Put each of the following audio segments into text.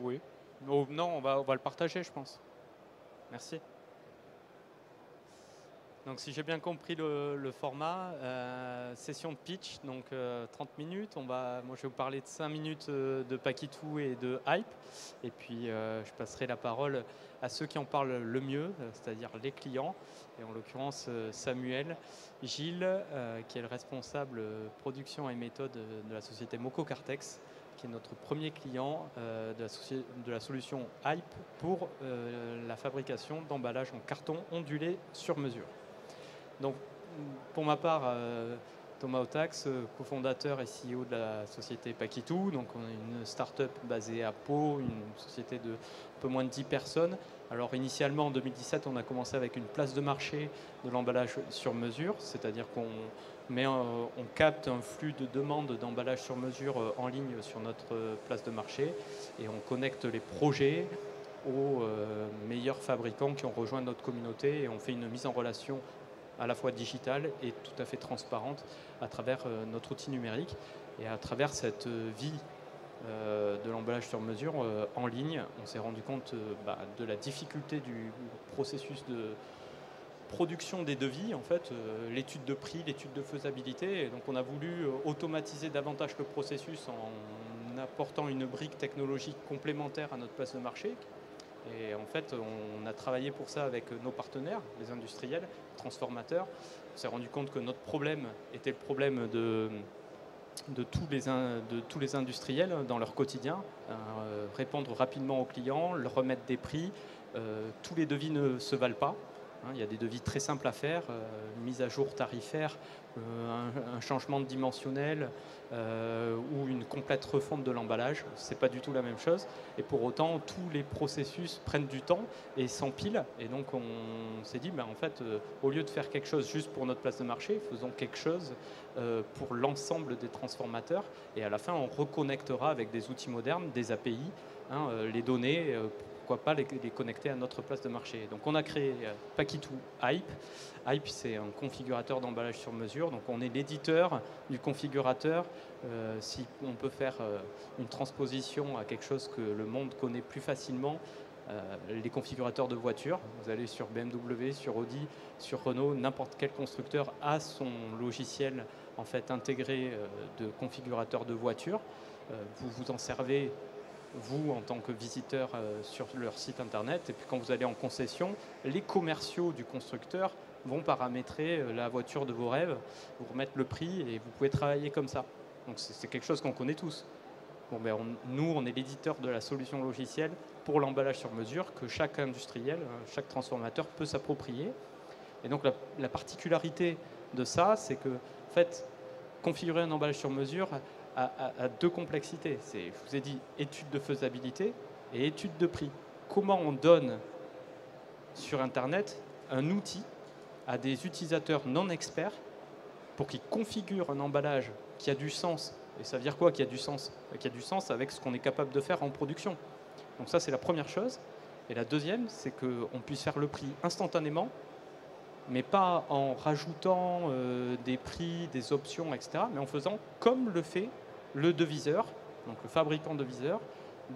Oui. Oh, non, on va le partager, je pense. Merci. Donc, si j'ai bien compris le format, session de pitch, donc 30 minutes. Moi, je vais vous parler de 5 minutes de Paquitou et de Hype. Et puis, je passerai la parole à ceux qui en parlent le mieux, c'est-à-dire les clients. Et en l'occurrence, Samuel, Gilles, qui est le responsable production et méthode de la société Moco Cartex, qui est notre premier client de la solution Hype pour la fabrication d'emballages en carton ondulé sur mesure. Donc, pour ma part, Thomas Otax, cofondateur et CEO de la société Paquitou. Donc, on est une start-up basée à Pau, une société de un peu moins de 10 personnes. Alors, initialement, en 2017, on a commencé avec une place de marché de l'emballage sur mesure, c'est-à-dire on capte un flux de demandes d'emballage sur mesure en ligne sur notre place de marché et on connecte les projets aux meilleurs fabricants qui ont rejoint notre communauté et on fait une mise en relation à la fois digitale et tout à fait transparente à travers notre outil numérique. Et à travers cette vie de l'emballage sur mesure en ligne, on s'est rendu compte de la difficulté du processus de production des devis, en fait, l'étude de prix, l'étude de faisabilité. Et donc on a voulu automatiser davantage le processus en apportant une brique technologique complémentaire à notre place de marché. Et en fait, on a travaillé pour ça avec nos partenaires, les industriels, transformateurs. On s'est rendu compte que notre problème était le problème de tous les industriels dans leur quotidien, répondre rapidement aux clients, leur remettre des prix. Tous les devis ne se valent pas. Il y a des devis très simples à faire, une mise à jour tarifaire, un changement de dimensionnel ou une complète refonte de l'emballage. Ce n'est pas du tout la même chose. Et pour autant, tous les processus prennent du temps et s'empilent. Et donc, on s'est dit, en fait, au lieu de faire quelque chose juste pour notre place de marché, faisons quelque chose pour l'ensemble des transformateurs. Et à la fin, on reconnectera avec des outils modernes, des API, les données, pourquoi pas les connecter à notre place de marché. Donc on a créé Paquitou Hype. Hype, c'est un configurateur d'emballage sur mesure. Donc on est l'éditeur du configurateur. Si on peut faire une transposition à quelque chose que le monde connaît plus facilement, les configurateurs de voitures. Vous allez sur BMW, sur Audi, sur Renault, n'importe quel constructeur a son logiciel en fait intégré de configurateur de voiture. Vous vous en servez vous en tant que visiteur sur leur site internet, et puis quand vous allez en concession, les commerciaux du constructeur vont paramétrer la voiture de vos rêves, vous remettre le prix et vous pouvez travailler comme ça. Donc c'est quelque chose qu'on connaît tous. Bon, nous, on est l'éditeur de la solution logicielle pour l'emballage sur mesure que chaque industriel, chaque transformateur peut s'approprier. Et donc la particularité de ça, c'est que en fait, configurer un emballage sur mesure à deux complexités. Je vous ai dit étude de faisabilité et étude de prix. Comment on donne sur Internet un outil à des utilisateurs non experts pour qu'ils configurent un emballage qui a du sens. Et ça veut dire quoi qui a du sens? Qui a du sens avec ce qu'on est capable de faire en production. Donc ça, c'est la première chose. Et la deuxième, c'est qu'on puisse faire le prix instantanément, mais pas en rajoutant des prix, des options, etc., mais en faisant comme le fait le deviseur, donc le fabricant de viseur,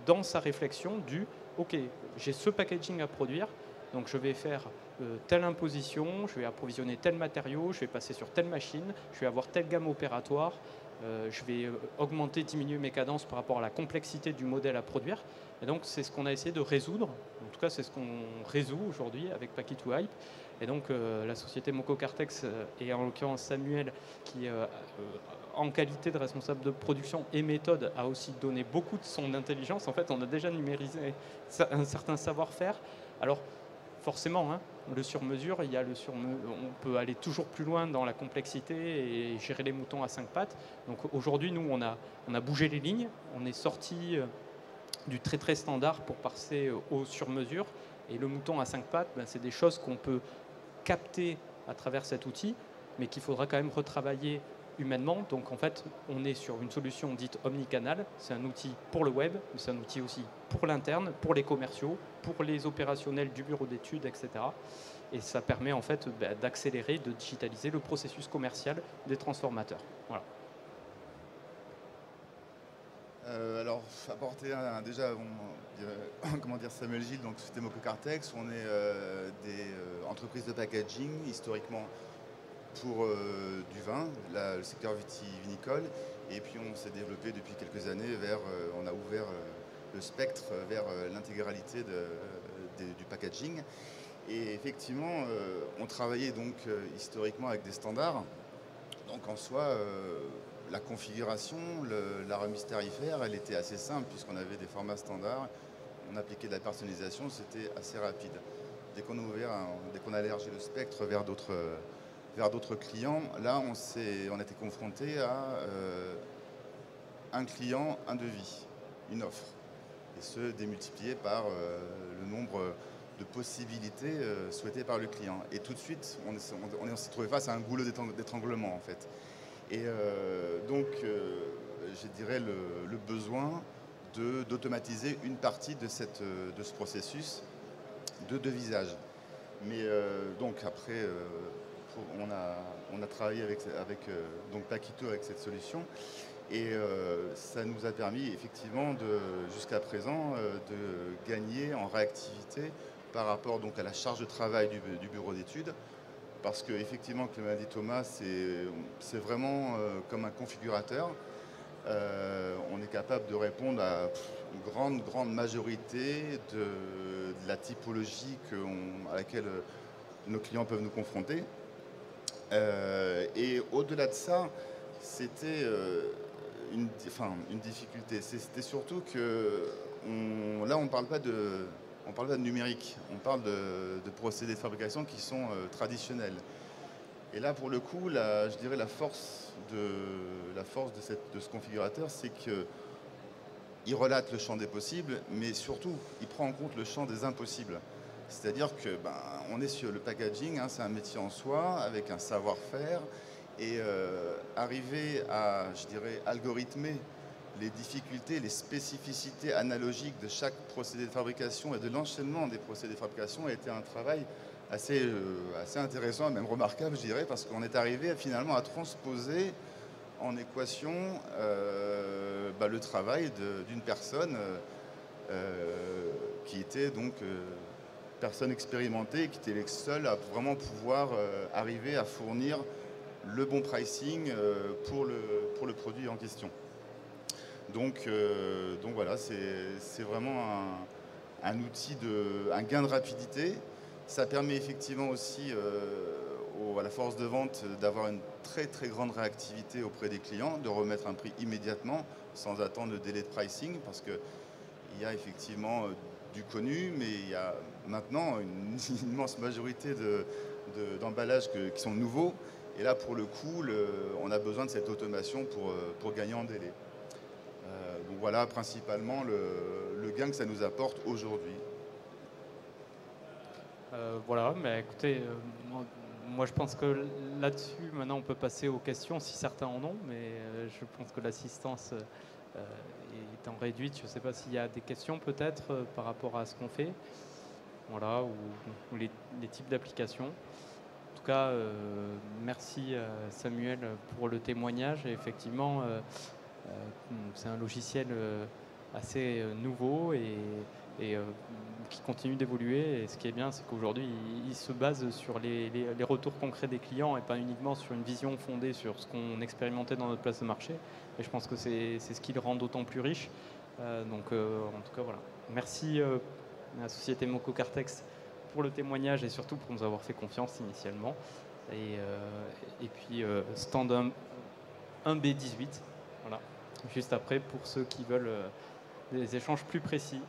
dans sa réflexion du « Ok, j'ai ce packaging à produire, donc je vais faire telle imposition, je vais approvisionner tel matériau, je vais passer sur telle machine, je vais avoir telle gamme opératoire, je vais augmenter, diminuer mes cadences par rapport à la complexité du modèle à produire. » Et donc, c'est ce qu'on a essayé de résoudre. En tout cas, c'est ce qu'on résout aujourd'hui avec Paquitou Hype. Et donc, la société Moco Cartex, et en l'occurrence Samuel, qui, en qualité de responsable de production et méthode, a aussi donné beaucoup de son intelligence. En fait, on a déjà numérisé un certain savoir-faire. Alors, forcément, le sur-mesure, on peut aller toujours plus loin dans la complexité et gérer les moutons à 5 pattes. Donc aujourd'hui, nous, on a bougé les lignes, on est sorti du très très standard pour passer au sur-mesure. Et le mouton à 5 pattes, c'est des choses qu'on peut capter à travers cet outil, mais qu'il faudra quand même retravailler humainement. Donc en fait, on est sur une solution dite omnicanal. C'est un outil pour le web, mais c'est un outil aussi pour l'interne, pour les commerciaux, pour les opérationnels du bureau d'études, etc. Et ça permet en fait d'accélérer, de digitaliser le processus commercial des transformateurs. Voilà. Alors, apporter déjà, comment dire, Samuel Gilles, donc Société Moco-Cartex, on est des entreprises de packaging, historiquement pour du vin, le secteur vitivinicole, et puis on s'est développé depuis quelques années on a ouvert le spectre vers l'intégralité du packaging. Et effectivement, on travaillait donc historiquement avec des standards. Donc en soi, la configuration, la remise tarifaire, elle était assez simple puisqu'on avait des formats standards. On appliquait de la personnalisation, c'était assez rapide. Dès qu'on a dès qu'on a élargi le spectre vers d'autres clients, là on était confronté à un client, un devis, une offre. Et ce démultiplié par le nombre de possibilités souhaitées par le client. Et tout de suite, on s'est trouvé face à un goulot d'étranglement en fait. Et je dirais le besoin d'automatiser une partie de ce processus de devisage. Mais donc après, on a travaillé avec donc Paquito avec cette solution. Et ça nous a permis effectivement jusqu'à présent de gagner en réactivité par rapport donc à la charge de travail du bureau d'études. Parce qu'effectivement, comme l'a dit Thomas, c'est vraiment comme un configurateur. On est capable de répondre à une grande majorité de la typologie à laquelle nos clients peuvent nous confronter. Et au-delà de ça, c'était une difficulté. C'était surtout que là, on ne parle pas de numérique, on parle de procédés de fabrication qui sont traditionnels. Et là, pour le coup, je dirais la force de ce configurateur, c'est qu'il relate le champ des possibles, mais surtout, il prend en compte le champ des impossibles. C'est-à-dire que on est sur le packaging, hein, c'est un métier en soi, avec un savoir-faire, et arriver à, je dirais, algorithmer les difficultés, les spécificités analogiques de chaque procédé de fabrication et de l'enchaînement des procédés de fabrication a été un travail assez intéressant, même remarquable, je dirais, parce qu'on est arrivé finalement à transposer en équation le travail d'une personne qui était donc personne expérimentée, qui était seule à vraiment pouvoir arriver à fournir le bon pricing pour le produit en question. Donc voilà, c'est vraiment un outil, un gain de rapidité. Ça permet effectivement aussi à la force de vente d'avoir une très très grande réactivité auprès des clients, de remettre un prix immédiatement sans attendre le délai de pricing, parce qu'il y a effectivement du connu, mais il y a maintenant une immense majorité d'emballages qui sont nouveaux. Et là, pour le coup, on a besoin de cette automation pour gagner en délai. Donc voilà principalement le gain que ça nous apporte aujourd'hui. Voilà, mais écoutez, moi je pense que là-dessus, maintenant on peut passer aux questions si certains en ont, mais je pense que l'assistance étant réduite, je ne sais pas s'il y a des questions peut-être par rapport à ce qu'on fait, voilà, ou les types d'applications. En tout cas, merci Samuel pour le témoignage. Et effectivement, c'est un logiciel assez nouveau et qui continue d'évoluer. Et ce qui est bien, c'est qu'aujourd'hui, il se base sur les retours concrets des clients et pas uniquement sur une vision fondée sur ce qu'on expérimentait dans notre place de marché. Et je pense que c'est ce qui le rend d'autant plus riche. Donc, en tout cas, voilà. Merci à la société Moco-Cartex pour le témoignage et surtout pour nous avoir fait confiance initialement. Et puis, stand 1B18, voilà, juste après pour ceux qui veulent des échanges plus précis.